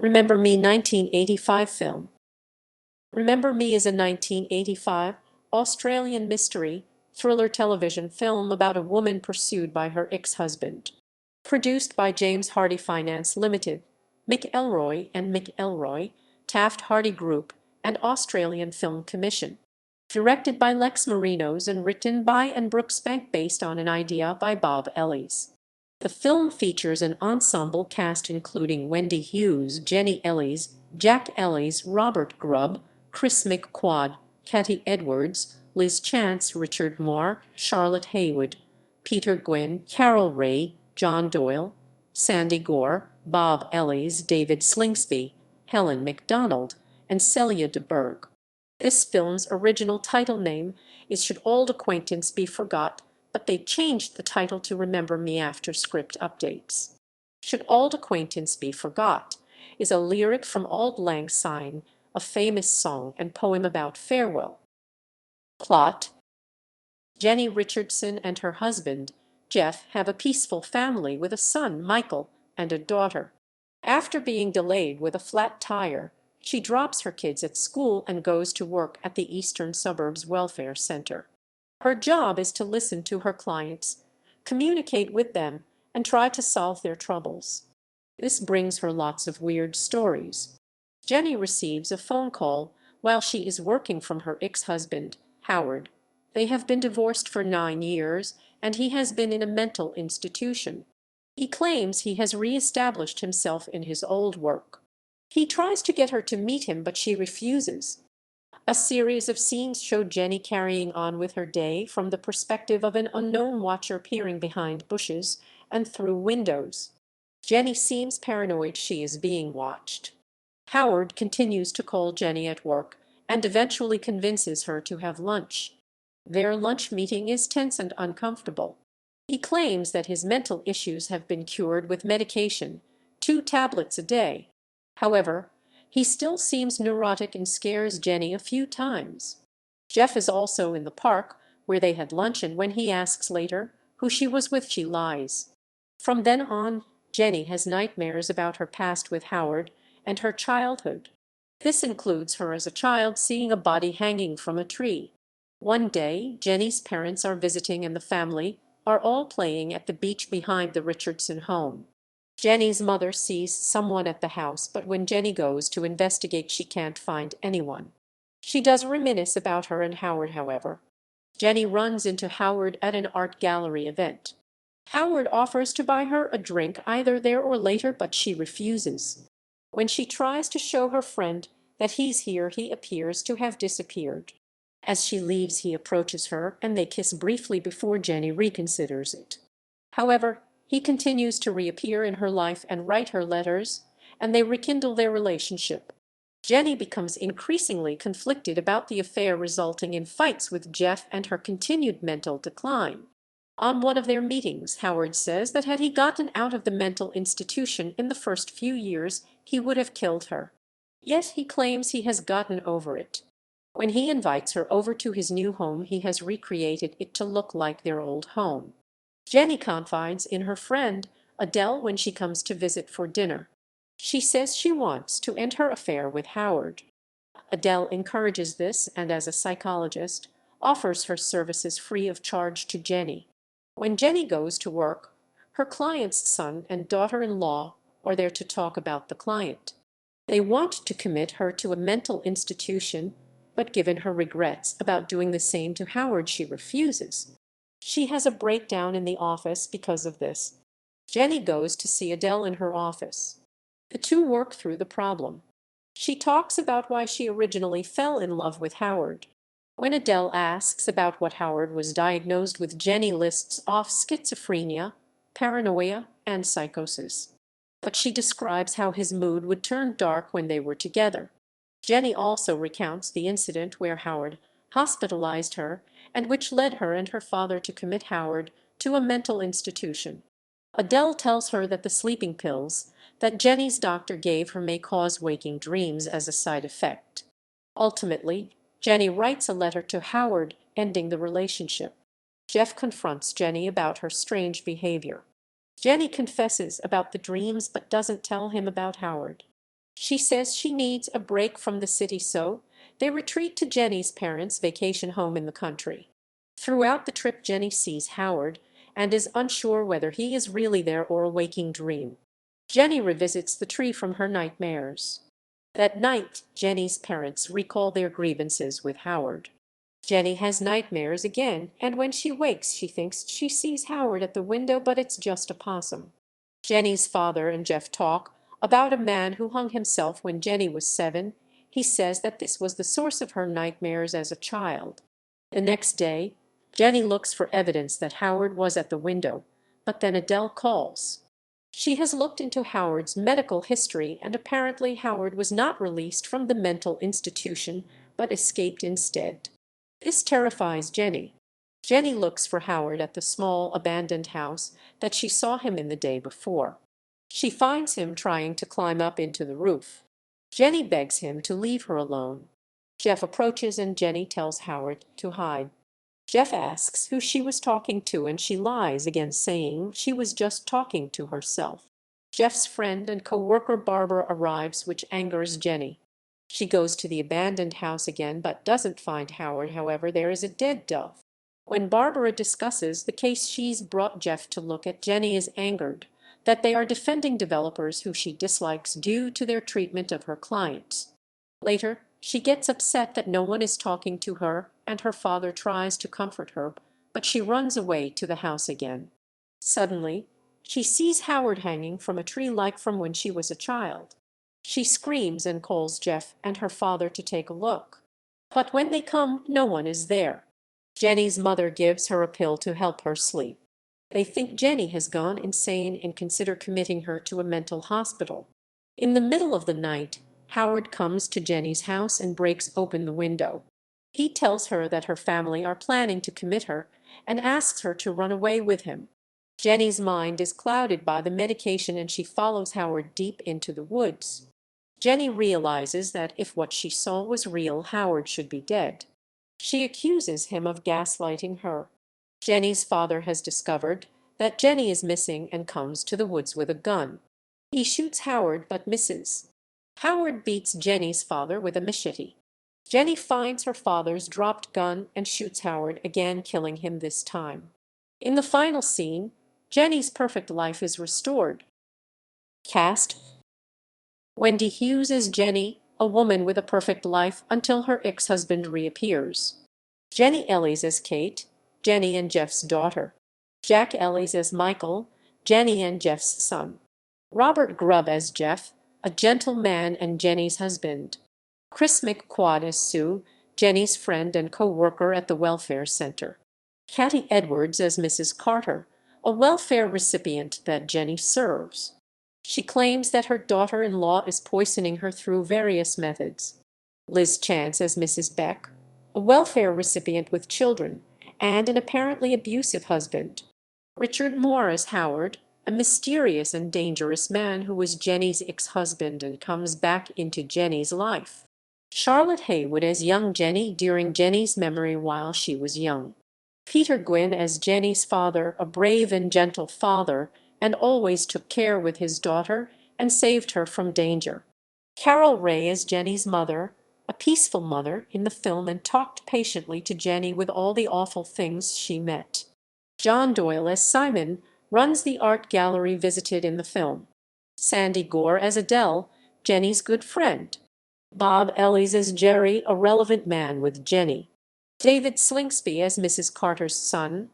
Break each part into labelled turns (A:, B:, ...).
A: Remember Me 1985 film. Remember Me is a 1985 Australian mystery thriller television film about a woman pursued by her ex-husband. Produced by James Hardie Finance Ltd, McElroy and McElroy, Taft Hardie Group, and Australian Film Commission. Directed by Lex Marinos and written by Anne Brooksbank based on an idea by Bob Ellis. The film features an ensemble cast including Wendy Hughes, Jenny Ellis, Jack Ellis, Robert Grubb, Kris McQuade, Kati Edwards, Liz Chance, Richard Moir, Charlotte Haywood, Peter Gwynne, Carol Raye, John Doyle, Sandy Gore, Bob Ellis, David Slingsby, Helen McDonald, and Celia De Burgh. This film's original title name is Should Auld Acquaintance Be Forgot, but they changed the title to Remember Me after script updates. Should Auld Acquaintance Be Forgot is a lyric from Auld Lang Syne, a famous song and poem about farewell. Plot: Jenny Richardson and her husband, Jeff, have a peaceful family with a son, Michael, and a daughter. After being delayed with a flat tire, she drops her kids at school and goes to work at the Eastern Suburbs Welfare Center. Her job is to listen to her clients, communicate with them, and try to solve their troubles. This brings her lots of weird stories. Jenny receives a phone call while she is working from her ex-husband, Howard. They have been divorced for 9 years, and he has been in a mental institution. He claims he has re-established himself in his old work. He tries to get her to meet him, but she refuses. A series of scenes show Jenny carrying on with her day from the perspective of an unknown watcher peering behind bushes and through windows. Jenny seems paranoid she is being watched. Howard continues to call Jenny at work and eventually convinces her to have lunch. Their lunch meeting is tense and uncomfortable. He claims that his mental issues have been cured with medication, 2 tablets a day. However, he still seems neurotic and scares Jenny a few times. Jeff is also in the park where they had lunch, and when he asks later who she was with, she lies. From then on, Jenny has nightmares about her past with Howard and her childhood. This includes her as a child seeing a body hanging from a tree. One day, Jenny's parents are visiting and the family are all playing at the beach behind the Richardson home. Jenny's mother sees someone at the house, but when Jenny goes to investigate, she can't find anyone. She does reminisce about her and Howard, however. Jenny runs into Howard at an art gallery event. Howard offers to buy her a drink either there or later, but she refuses. When she tries to show her friend that he's here, he appears to have disappeared. As she leaves, he approaches her and they kiss briefly before Jenny reconsiders it. However, he continues to reappear in her life and write her letters, and they rekindle their relationship. Jenny becomes increasingly conflicted about the affair, resulting in fights with Jeff and her continued mental decline. On one of their meetings, Howard says that had he gotten out of the mental institution in the first few years, he would have killed her. Yet he claims he has gotten over it. When he invites her over to his new home, he has recreated it to look like their old home. Jenny confides in her friend Adele when she comes to visit for dinner. She says she wants to end her affair with Howard. Adele encourages this and, as a psychologist, offers her services free of charge to Jenny. When Jenny goes to work, her client's son and daughter-in-law are there to talk about the client. They want to commit her to a mental institution, but given her regrets about doing the same to Howard, she refuses. She has a breakdown in the office because of this. Jenny goes to see Adele in her office. The two work through the problem. She talks about why she originally fell in love with Howard. When Adele asks about what Howard was diagnosed with, Jenny lists off schizophrenia, paranoia, and psychosis. But she describes how his mood would turn dark when they were together. Jenny also recounts the incident where Howard hospitalized her and which led her and her father to commit Howard to a mental institution. Adele tells her that the sleeping pills that Jenny's doctor gave her may cause waking dreams as a side effect. Ultimately, Jenny writes a letter to Howard ending the relationship. Jeff confronts Jenny about her strange behavior. Jenny confesses about the dreams but doesn't tell him about Howard. She says she needs a break from the city, so they retreat to Jenny's parents' vacation home in the country. Throughout the trip, Jenny sees Howard and is unsure whether he is really there or a waking dream. Jenny revisits the tree from her nightmares. That night, Jenny's parents recall their grievances with Howard. Jenny has nightmares again, and when she wakes, she thinks she sees Howard at the window, but it's just a possum. Jenny's father and Jeff talk about a man who hung himself when Jenny was 7. He says that this was the source of her nightmares as a child. The next day, Jenny looks for evidence that Howard was at the window, but then Adele calls. She has looked into Howard's medical history, and apparently Howard was not released from the mental institution, but escaped instead. This terrifies Jenny. Jenny looks for Howard at the small abandoned house that she saw him in the day before. She finds him trying to climb up into the roof. Jenny begs him to leave her alone. Jeff approaches and Jenny tells Howard to hide. Jeff asks who she was talking to, and she lies again, saying she was just talking to herself. Jeff's friend and co-worker Barbara arrives, which angers Jenny. She goes to the abandoned house again but doesn't find Howard. However, there is a dead dove. When Barbara discusses the case she's brought Jeff to look at, Jenny is angered that they are defending developers who she dislikes due to their treatment of her clients. Later, she gets upset that no one is talking to her, and her father tries to comfort her, but she runs away to the house again. Suddenly, she sees Howard hanging from a tree like from when she was a child. She screams and calls Jeff and her father to take a look. But when they come, no one is there. Jenny's mother gives her a pill to help her sleep. They think Jenny has gone insane and consider committing her to a mental hospital. In the middle of the night, Howard comes to Jenny's house and breaks open the window. He tells her that her family are planning to commit her and asks her to run away with him. Jenny's mind is clouded by the medication and she follows Howard deep into the woods. Jenny realizes that if what she saw was real, Howard should be dead. She accuses him of gaslighting her. Jenny's father has discovered that Jenny is missing and comes to the woods with a gun. He shoots Howard but misses. Howard beats Jenny's father with a machete. Jenny finds her father's dropped gun and shoots Howard again, killing him this time. In the final scene, Jenny's perfect life is restored. Cast: Wendy Hughes as Jenny, a woman with a perfect life until her ex-husband reappears. Jenny Ellis as Kate, Jenny and Jeff's daughter. Jack Ellis as Michael, Jenny and Jeff's son. Robert Grubb as Jeff, a gentleman and Jenny's husband. Kris McQuade as Sue, Jenny's friend and co-worker at the welfare center. Kati Edwards as Mrs. Carter, a welfare recipient that Jenny serves. She claims that her daughter-in-law is poisoning her through various methods. Liz Chance as Mrs. Beck, a welfare recipient with children and an apparently abusive husband. Richard Moir as Howard, a mysterious and dangerous man who was Jenny's ex-husband and comes back into Jenny's life. Charlotte Haywood as young Jenny during Jenny's memory while she was young. Peter Gwynne as Jenny's father, a brave and gentle father, and always took care with his daughter and saved her from danger. Carol Raye as Jenny's mother, a peaceful mother in the film and talked patiently to Jenny with all the awful things she met. John Doyle as Simon runs the art gallery visited in the film. Sandy Gore as Adele, Jenny's good friend. Bob Ellis as Jerry, a relevant man with Jenny. David Slingsby as Mrs. Carter's son.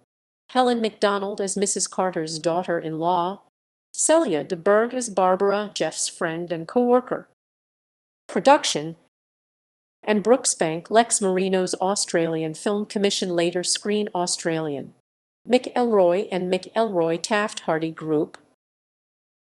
A: Helen McDonald as Mrs. Carter's daughter-in-law. Celia De Burgh as Barbara, Jeff's friend and co-worker. Production: Anne Brooksbank, Lex Marinos, Australian Film Commission, later Screen Australian. McElroy and McElroy Taft Hardy Group,